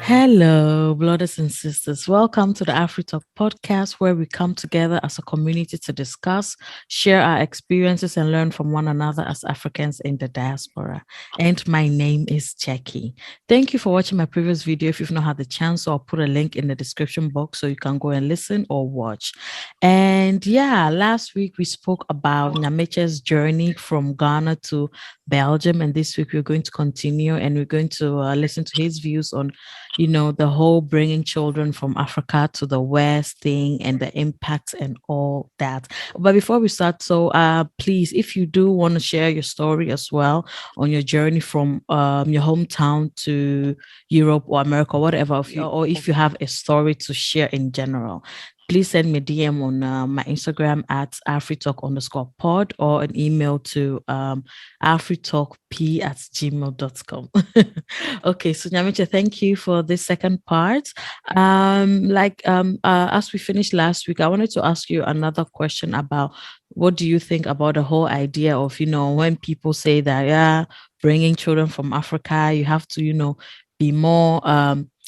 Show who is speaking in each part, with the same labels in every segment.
Speaker 1: Hello, brothers and sisters. Welcome to the Afri Talk podcast, where we come together as a community to discuss, share our experiences, and learn from one another as Africans in the diaspora. And my name is Jackie. Thank you for watching my previous video. If you've not had the chance, I'll put a link in the description box so you can go and listen or watch. And yeah, last week we spoke about Nyamekye's journey from Ghana to Belgium, and this week we're going to continue and we're going to listen to his views on the whole bringing children from Africa to the West thing and the impacts and all that. But before we start, so please, if you do want to share your story as well on your journey from your hometown to Europe or America, whatever, or if you have a story to share in general, please send me a DM on my Instagram at afritalk_pod or an email to afritalkp@gmail.com. Okay, so Nyamekye, thank you for this second part. As we finished last week, I wanted to ask you another question about what do you think about the whole idea of, when people say that, yeah, bringing children from Africa, you have to, be more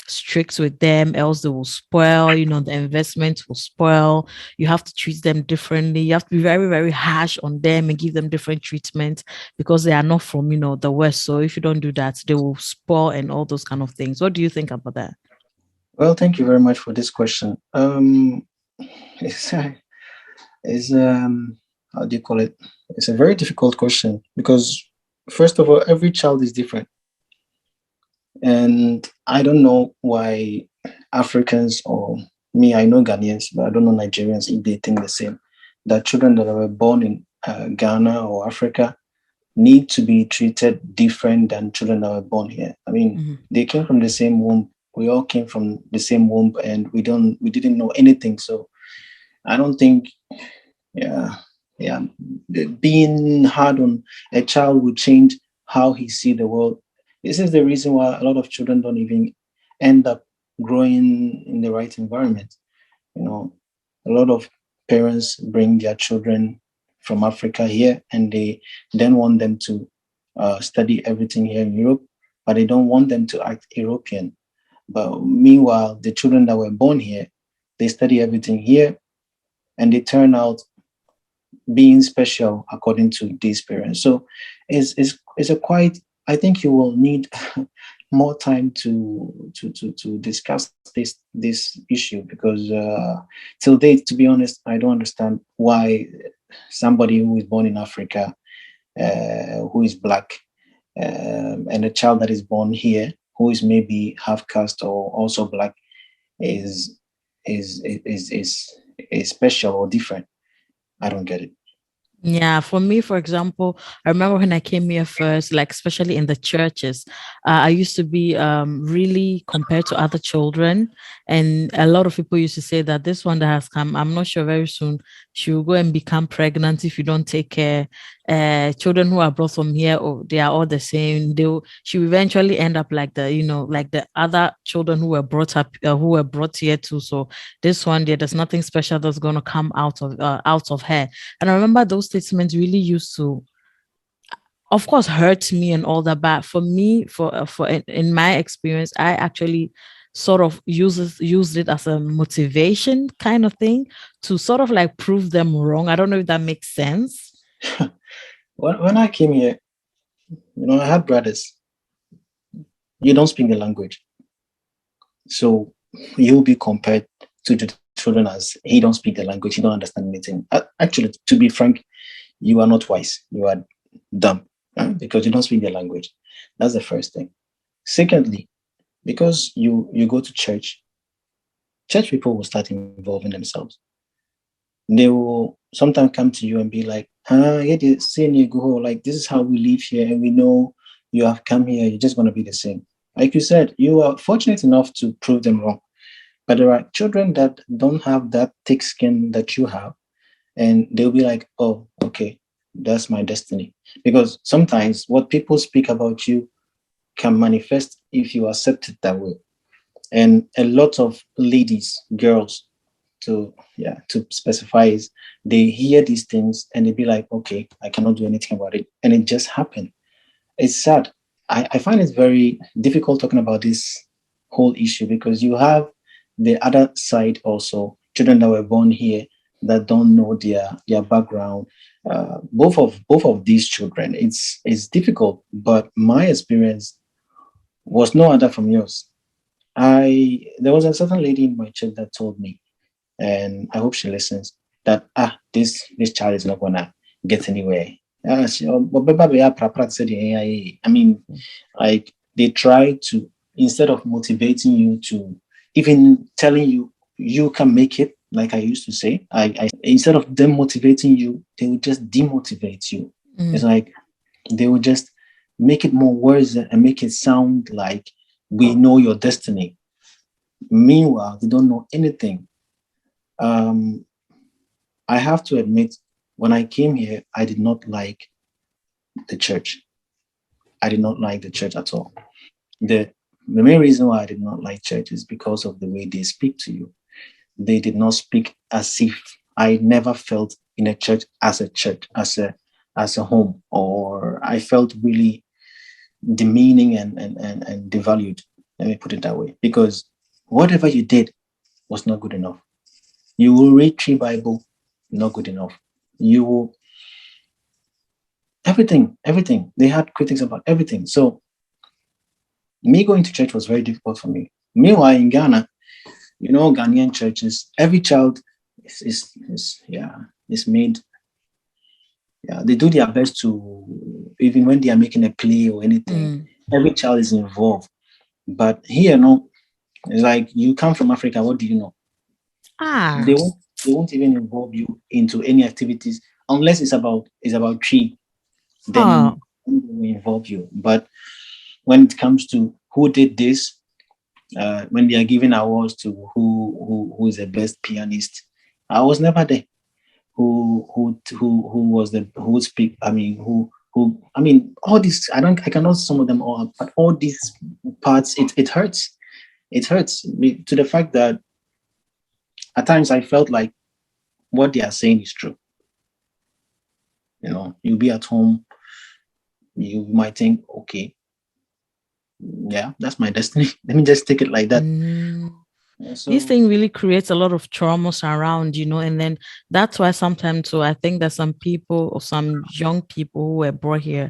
Speaker 1: strict with them, else they will spoil, the investment will spoil. You have to treat them differently. You have to be very, very harsh on them and give them different treatment because they are not from, the West. So if you don't do that, they will spoil and all those kind of things. What do you think about that?
Speaker 2: Well, thank you very much for this question. It's, how do you call it? It's a very difficult question because, first of all, every child is different. And I don't know why Africans or me, I know Ghanaians, but I don't know Nigerians if they think the same. That children that were born in Ghana or Africa need to be treated different than children that were born here. I mean, they came from the same womb. We all came from the same womb, and we didn't know anything. So I don't think, yeah, being hard on a child will change how he see the world. This is the reason why a lot of children don't even end up growing in the right environment. A lot of parents bring their children from Africa here, and they then want them to study everything here in Europe, but they don't want them to act European. But meanwhile, the children that were born here, they study everything here, and they turn out being special according to these parents. So it's a quite. I think you will need more time to discuss this issue because till date, to be honest, I don't understand why somebody who is born in Africa, who is black, and a child that is born here who is maybe half caste or also black is is special or different. I don't get it.
Speaker 1: Yeah, for me, for example, I remember when I came here first, like especially in the churches, I used to be really compared to other children, and a lot of people used to say that this one that has come, I'm not sure very soon she will go and become pregnant if you don't take care. Children who are brought from here, or they are all the same. She will eventually end up like like the other children who were brought up, who were brought here too. So this one, there's nothing special that's going to come out of her. And I remember those statements really used to, of course, hurt me and all that. But for me, for in my experience, I actually sort of used it as a motivation kind of thing to sort of like prove them wrong. I don't know if that makes sense.
Speaker 2: When I came here, I had brothers. You don't speak the language, so you'll be compared to the children as he don't speak the language, he don't understand anything. Actually, to be frank, you are not wise. You are dumb because you don't speak the language. That's the first thing. Secondly, because you go to church people will start involving themselves. They will sometimes come to you and be like, like this is how we live here, and we know you have come here, you're just going to be the same. Like you said, you are fortunate enough to prove them wrong. But there are children that don't have that thick skin that you have, and they'll be like, oh, okay, that's my destiny. Because sometimes what people speak about you can manifest if you accept it that way. And a lot of ladies, girls, to specify is they hear these things and they be like, okay, I cannot do anything about it. And it just happened. It's sad. I find it very difficult talking about this whole issue, because you have the other side also, children that were born here that don't know their background. Both of these children, it's difficult, but my experience was no other from yours. There was a certain lady in my church that told me, and I hope she listens, that this child is not gonna get anywhere. I mean, like, they try to, instead of motivating you, to even telling you you can make it, like I used to say, I instead of them motivating you, they would just demotivate you. It's like they would just make it more worse and make it sound like we know your destiny. Meanwhile, they don't know anything. I have to admit, when I came here, I did not like the church. I did not like the church at all. The main reason why I did not like church is because of the way they speak to you. They did not speak as if I never felt in a church, as a home, or I felt really demeaning and devalued. Let me put it that way. Because whatever you did was not good enough. You will read 3 Bible, not good enough. You will everything. They had critics about everything. So me going to church was very difficult for me. Meanwhile, in Ghana, Ghanaian churches, every child is made. Yeah, they do their best to, even when they are making a play or anything, every child is involved. But here, no, it's like, you come from Africa, what do you know? They won't even involve you into any activities unless it's about tree. Then they will involve you. But when it comes to who did this, when they are giving awards to who is the best pianist, I was never there. Who was the who speak? I mean, all these, I cannot sum them all up, but all these parts, it hurts. It hurts me, to the fact that at times I felt like what they are saying is true. You'll be at home, you might think, okay, yeah, that's my destiny. Let me just take it like that.
Speaker 1: So, this thing really creates a lot of traumas around, and then that's why sometimes, so I think that some people, or some young people who were brought here,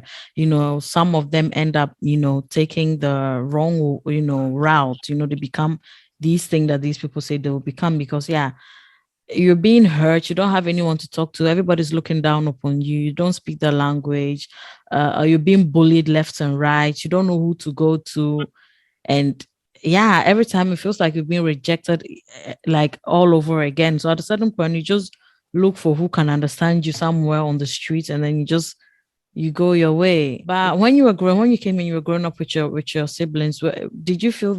Speaker 1: some of them end up, taking the wrong, route. They become these things that these people say they will become, because you're being hurt, you don't have anyone to talk to, everybody's looking down upon you, you don't speak the language, or you're being bullied left and right, you don't know who to go to. And every time it feels like you've been rejected, like all over again. So at a certain point, you just look for who can understand you somewhere on the street, and then you go your way. But when you came in, you were growing up with your siblings. Did you feel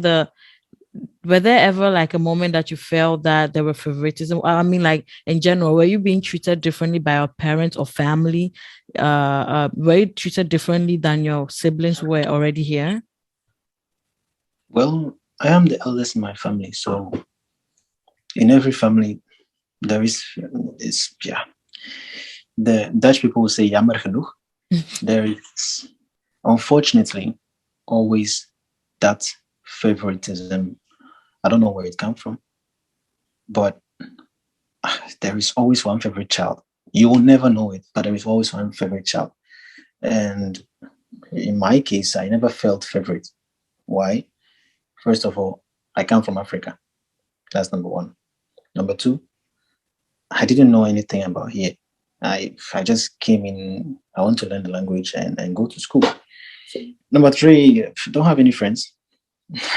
Speaker 1: were there ever like a moment that you felt that there were favoritism? I mean, like, in general, were you being treated differently by your parents or family? Were you treated differently than your siblings who were already here?
Speaker 2: Well, I am the eldest in my family, so in every family there is the Dutch people will say jammer genoeg. There is, unfortunately, always that favoritism. I don't know where it comes from, but there is always one favorite child. You will never know it, but there is always one favorite child. And in my case, I never felt favorite. Why? First of all, I come from Africa. That's number one. Number two, I didn't know anything about here. I just came in, I want to learn the language and go to school. Number three, don't have any friends.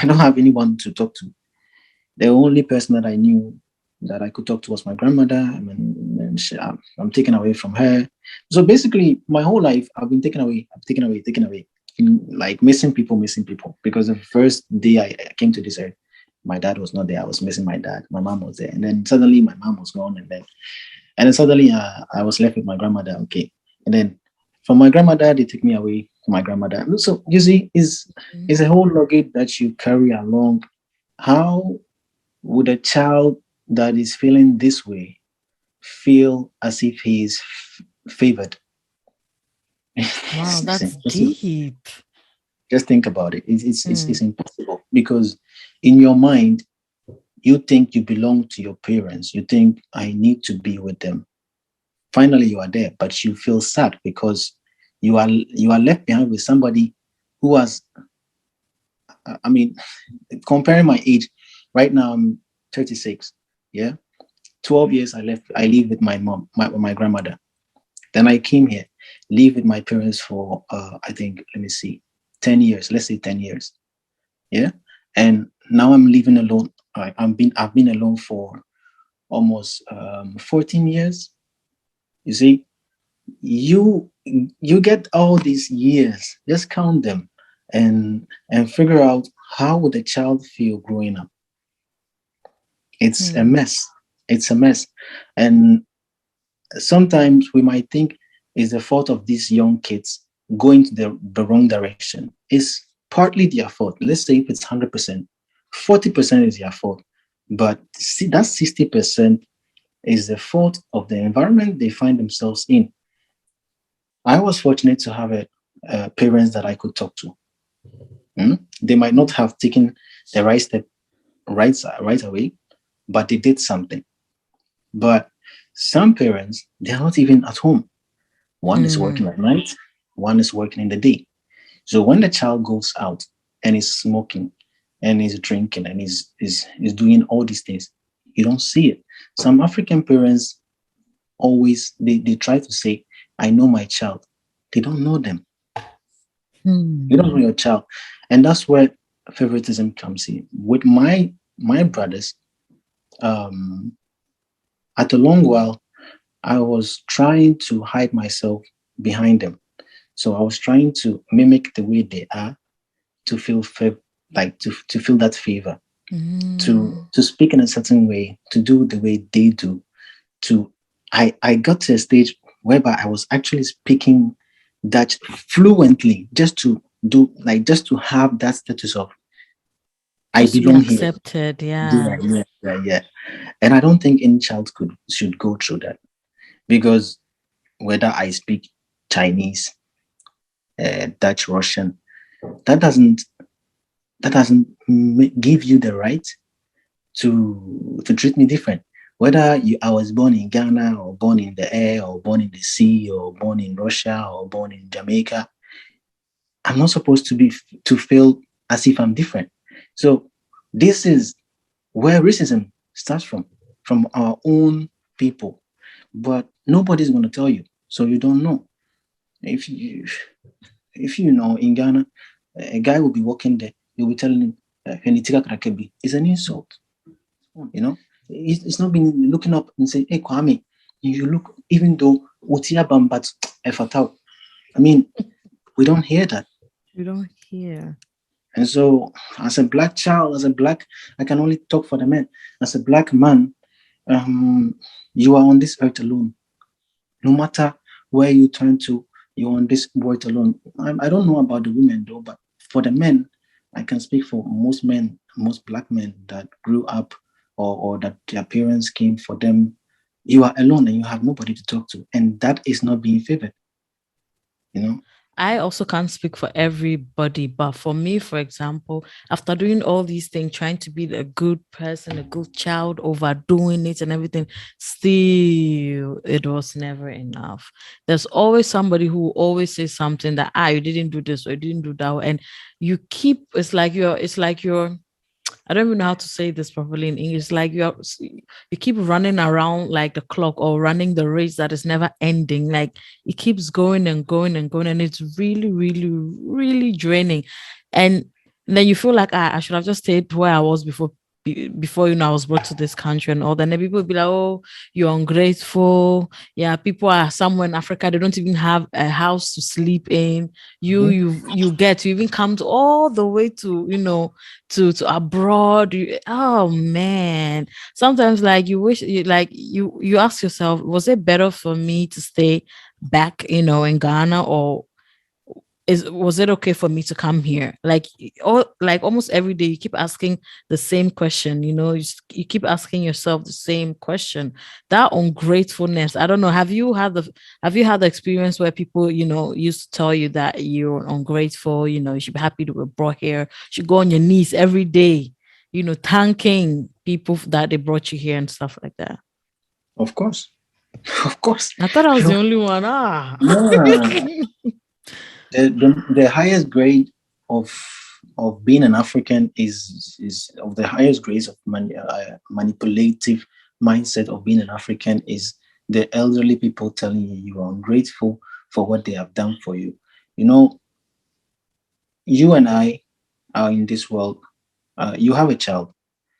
Speaker 2: I don't have anyone to talk to. The only person that I knew that I could talk to was my grandmother, and I'm taken away from her. So basically, my whole life, I've been taken away, like missing people. Because the first day I came to this earth, my dad was not there. I was missing my dad. My mom was there, and then suddenly my mom was gone, and then suddenly I was left with my grandmother. Okay, and then from my grandmother, they took me away to my grandmother. So you see, is a whole luggage that you carry along. How would a child that is feeling this way feel as if he is favored?
Speaker 1: Wow, that's deep.
Speaker 2: Just think about it. It's impossible, because in your mind, you think you belong to your parents. You think, I need to be with them. Finally, you are there, but you feel sad because you are left behind with somebody who has, I mean, comparing my age, right now I'm 36. Yeah. 12 years I live with my mom, my grandmother. Then I came here, live with my parents for I think, let me see, 10 years. Let's say 10 years. Yeah. And now I'm living alone. I've been alone for almost 14 years. You see, you get all these years, just count them and figure out how would a child feel growing up. It's a mess. It's a mess. And sometimes we might think it's the fault of these young kids going to the wrong direction. It's partly their fault. Let's say if it's 100%, 40% is their fault. But see, that 60% is the fault of the environment they find themselves in. I was fortunate to have parents that I could talk to. They might not have taken the right step right away, but they did something. But some parents, they're not even at home. One is working at night, one is working in the day. So when the child goes out and is smoking and is drinking and is doing all these things, you don't see it. Some African parents always they try to say, I know my child. They don't know them. You don't know your child. And that's where favoritism comes in. With my brothers, at a long while, I was trying to hide myself behind them. So I was trying to mimic the way they are, to feel to feel that favor, to speak in a certain way, to do the way they do. I got to a stage whereby I was actually speaking Dutch fluently, just to have that status of I belong here.
Speaker 1: Accepted,
Speaker 2: Yeah. And I don't think any child should go through that, because whether I speak Chinese, Dutch, Russian, that doesn't give you the right to treat me different. Whether I was born in Ghana or born in the air or born in the sea or born in Russia or born in Jamaica, I'm not supposed to feel as if I'm different. So this is where racism starts from our own people. But nobody's going to tell you, so you don't know. If you know, in Ghana, a guy will be walking there, you'll be telling him, it's an insult. You know, it's not been looking up and say, hey, Kwame, you look, even though Utia Bambat Efatao. I mean, we don't hear that.
Speaker 1: We don't hear.
Speaker 2: And so, as a black child, I can only talk for the men. As a black man, you are on this earth alone. No matter where you turn to, you're on this earth alone. I don't know about the women though, but for the men, I can speak for most men, most black men that grew up or that their parents came for them. You are alone and you have nobody to talk to, and that is not being favored. You know.
Speaker 1: I also can't speak for everybody, but for me, for example, after doing all these things, trying to be a good person, a good child, overdoing it and everything, still, it was never enough. There's always somebody who always says something that, you didn't do this or you didn't do that. And you keep, it's like you're, I don't even know how to say this properly in English. Like you keep running around like the clock or running the race that is never ending. Like it keeps going and going and going, and it's really, really, really draining. And then you feel like I should have just stayed where I was before I was brought to this country and all that. And then people will be like, oh, you're ungrateful. Yeah, people are somewhere in Africa, they don't even have a house to sleep in. You even come to all the way to, to abroad. Oh man. Sometimes like you wish you ask yourself, was it better for me to stay back, in Ghana, or was it okay for me to come here? Like almost every day you keep asking the same question, you keep asking yourself the same question. That ungratefulness, I don't know, have you had the experience where people used to tell you that you're ungrateful, you should be happy to be brought here, you should go on your knees every day, thanking people that they brought you here and stuff like that?
Speaker 2: Of course. Of course.
Speaker 1: I thought I was
Speaker 2: You
Speaker 1: the
Speaker 2: know,
Speaker 1: only one.
Speaker 2: the highest grade of being an African is of the highest grades of manipulative mindset of being an African is the elderly people telling you you are ungrateful for what they have done for you. You know, you and I are in this world. You have a child.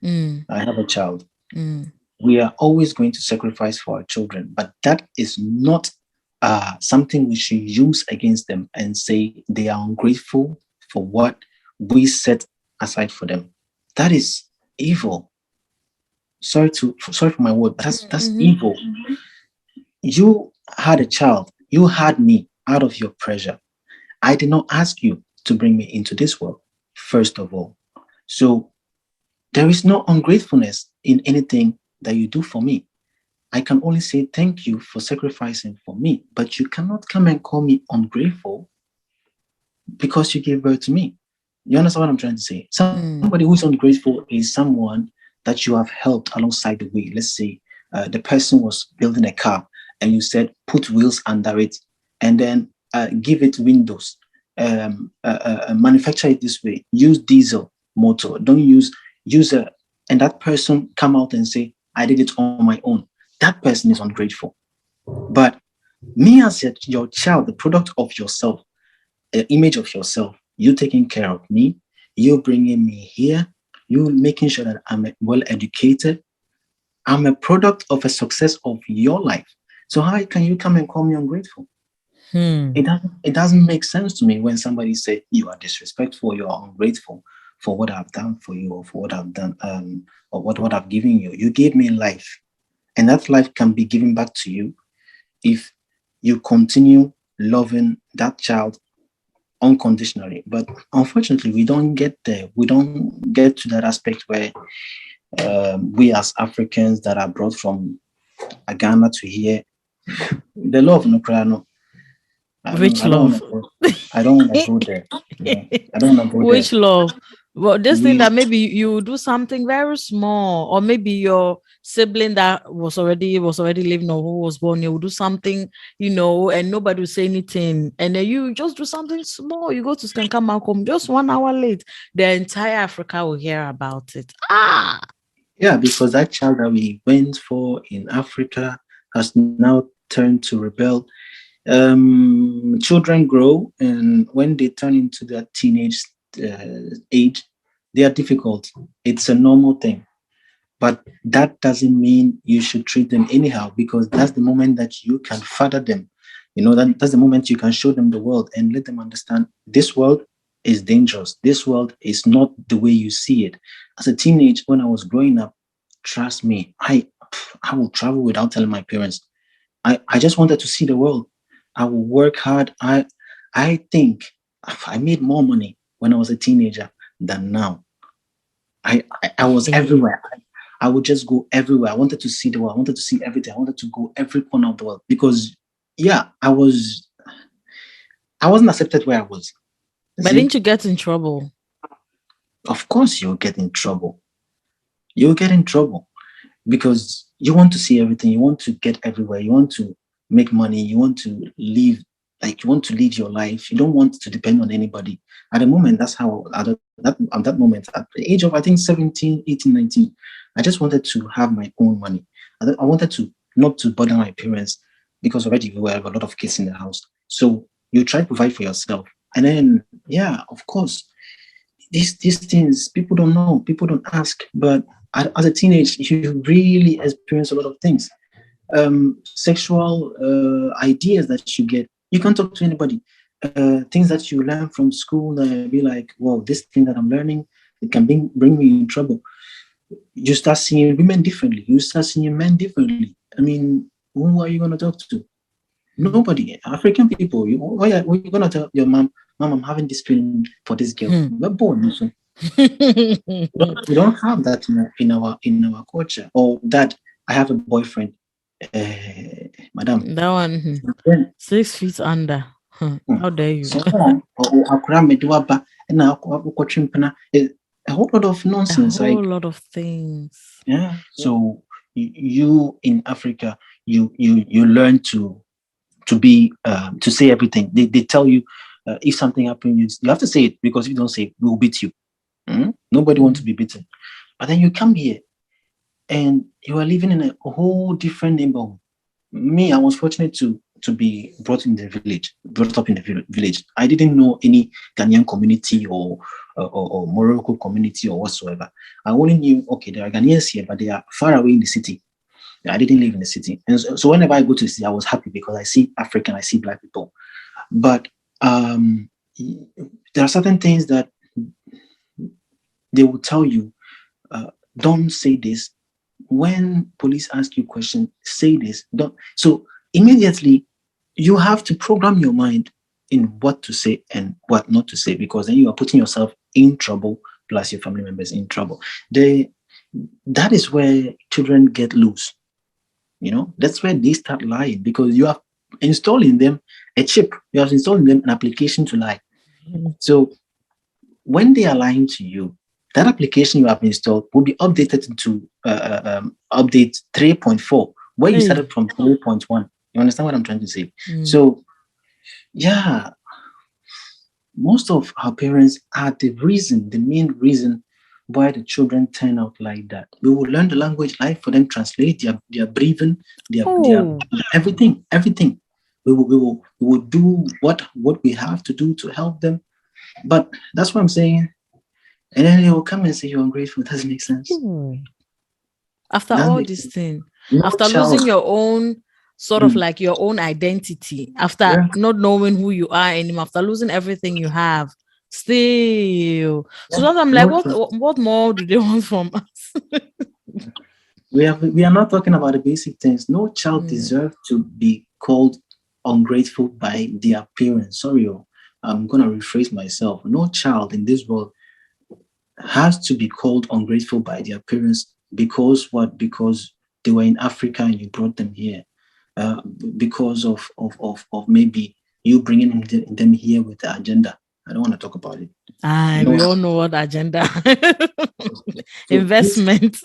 Speaker 1: Mm,
Speaker 2: I have a child.
Speaker 1: mm,
Speaker 2: We are always going to sacrifice for our children, but that is not something we should use against them and say they are ungrateful for what we set aside for them. That is evil. Sorry for my word, but that's
Speaker 1: mhm.
Speaker 2: evil. You had a child. You had me out of your pressure. I did not ask you to bring me into this world, first of all. So there is no ungratefulness in anything that you do for me. I can only say thank you for sacrificing for me, but you cannot come and call me ungrateful because you gave birth to me. You understand what I'm trying to say? Somebody who's ungrateful is someone that you have helped alongside the way. Let's say the person was building a car and you said put wheels under it and then give it windows, manufacture it this way, use diesel motor, don't use a, and that person come out and say I did it on my own. That person is ungrateful. But me as your child, the product of yourself, image of yourself, you taking care of me, you bringing me here, you making sure that I'm well educated. I'm a product of a success of your life. So how can you come and call me ungrateful? It doesn't make sense to me when somebody say you are disrespectful, you are ungrateful for what I've done for you or for what I've done or what I've given you. You gave me life, and that life can be given back to you if you continue loving that child unconditionally. But unfortunately, we don't get there. We don't get to that aspect where we as Africans that are brought from Ghana to here, the love no cry no.
Speaker 1: Which love?
Speaker 2: I don't want to go there. I don't want to go
Speaker 1: Which
Speaker 2: there.
Speaker 1: love? Well, this thing
Speaker 2: We,
Speaker 1: that maybe you do something very small, or maybe your sibling that was already living or who was born, you will do something, and nobody will say anything, and then you just do something small. You go to school and come back home just 1 hour late. The entire Africa will hear about it.
Speaker 2: yeah, because that child that we went for in Africa has now turned to rebel. Children grow, and when they turn into that teenage age, they are difficult. It's a normal thing. But that doesn't mean you should treat them anyhow, because that's the moment that you can father them. That's the moment you can show them the world and let them understand this world is dangerous. This world is not the way you see it. As a teenage, when I was growing up, trust me, I will travel without telling my parents. I just wanted to see the world. I will work hard. I think I made more money when I was a teenager than now. I was everywhere. I would just go everywhere. I wanted to see the world. I wanted to see everything. I wanted to go every corner of the world because, yeah, I wasn't accepted where I was.
Speaker 1: But didn't you get in trouble?
Speaker 2: Of course, you'll get in trouble. You'll get in trouble because you want to see everything. You want to get everywhere. You want to make money. You want to live. You want to live your life. You don't want to depend on anybody. At the moment, that's how, at that moment, at the age of, I think, 17, 18, 19, I just wanted to have my own money. I wanted to not to bother my parents because already we have a lot of kids in the house. So you try to provide for yourself. And then, yeah, of course, these things, people don't know, people don't ask. But as a teenage, you really experience a lot of things. Sexual ideas that you get. You can't talk to anybody. Things that you learn from school that be like, wow, this thing that I'm learning, it can bring me in trouble. You start seeing women differently. You start seeing men differently. I mean, who are you going to talk to? Nobody. African people, what are you going to tell your mom, I'm having this feeling for this girl? We're born. So we don't have that in our culture. Or that I have a boyfriend. Madam.
Speaker 1: That one, 6 feet under. How dare you?
Speaker 2: So, a whole lot of nonsense.
Speaker 1: A whole lot of things.
Speaker 2: Yeah. So you in Africa, you learn to be to say everything. They tell you if something happens, you have to say it, because if you don't say it, we'll beat you. Nobody wants to be beaten. But then you come here and you are living in a whole different neighborhood. Me, I was fortunate to be brought up in the village. I didn't know any Ghanaian community or Morocco community or whatsoever. I only knew, okay, there are Ghanaians here, but they are far away in the city. I didn't live in the city. And so whenever I go to the city, I was happy because I see African, I see Black people. But there are certain things that they will tell you, don't say this. When police ask you a question, say this. Don't. So immediately you have to program your mind in what to say and what not to say, because then you are putting yourself in trouble, plus your family members in trouble. That is where children get loose. That's where they start lying, because you are installing them a chip. You are installing them an application to lie. So when they are lying to you, that application you have installed will be updated into update 3.4, where you started from 3.1. You understand what I'm trying to say? So, yeah, most of our parents are the main reason why the children turn out like that. We will learn the language, like for them translate their breathing, their everything. We will do what we have to do to help them. But that's what I'm saying. And then they will come and say you're ungrateful. It doesn't make sense.
Speaker 1: After all this thing, after losing your own sort of like your own identity, after not knowing who you are anymore, after losing everything you have, still. So I'm like, what more do they want from us?
Speaker 2: We are not talking about the basic things. No child deserves to be called ungrateful by their parents. Sorry, I'm gonna rephrase myself. No child in this world has to be called ungrateful by their parents because what? Because they were in Africa and you brought them here. Because of maybe you bringing them here with the agenda. I don't want to talk about it.
Speaker 1: We all know what agenda. Investment.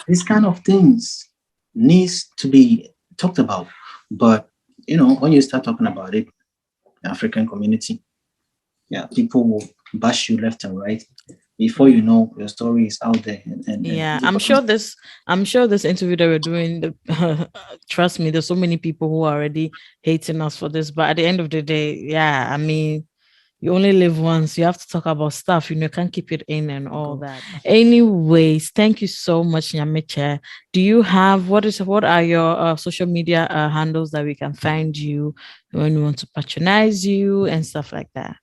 Speaker 2: These kind of things needs to be talked about. But when you start talking about it, the African community, people will bash you left and right. Before you know, your story is out there. And
Speaker 1: I'm sure this interview that we're doing, trust me, there's so many people who are already hating us for this. But at the end of the day, I mean, you only live once. You have to talk about stuff. You can't keep it in and all that. Anyways, thank you so much, Nyamekye. Do you have what are your social media handles that we can find you when we want to patronize you and stuff like that?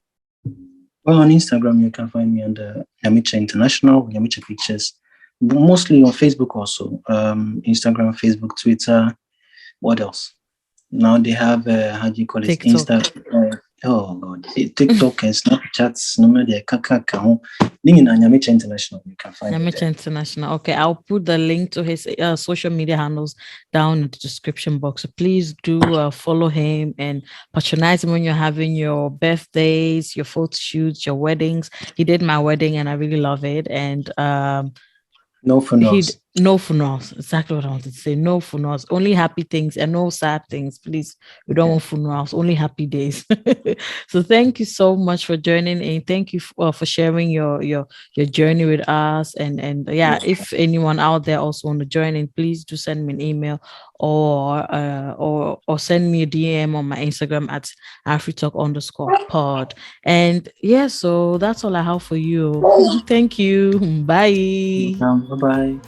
Speaker 2: Well, on Instagram, you can find me under Nyamekye International, Nyamekye Pictures. Mostly on Facebook also. Instagram, Facebook, Twitter. What else? Now they have, how do you call it? Instagram. Oh, God. TikTok and Snapchat. Nyamekye International. You can find
Speaker 1: Nyamekye International. Okay, I'll put the link to his social media handles down in the description box. So please do follow him and patronize him when you're having your birthdays, your photo shoots, your weddings. He did my wedding and I really love it. And
Speaker 2: no funerals.
Speaker 1: No funerals. Exactly what I wanted to say. No funerals. Only happy things and no sad things. Please, we don't want funerals. Only happy days. So thank you so much for joining in. Thank you for sharing your journey with us. And if anyone out there also want to join in, please do send me an email or send me a DM on my Instagram at afritalk_pod. And so that's all I have for you. Thank you. Bye.
Speaker 2: Bye-bye.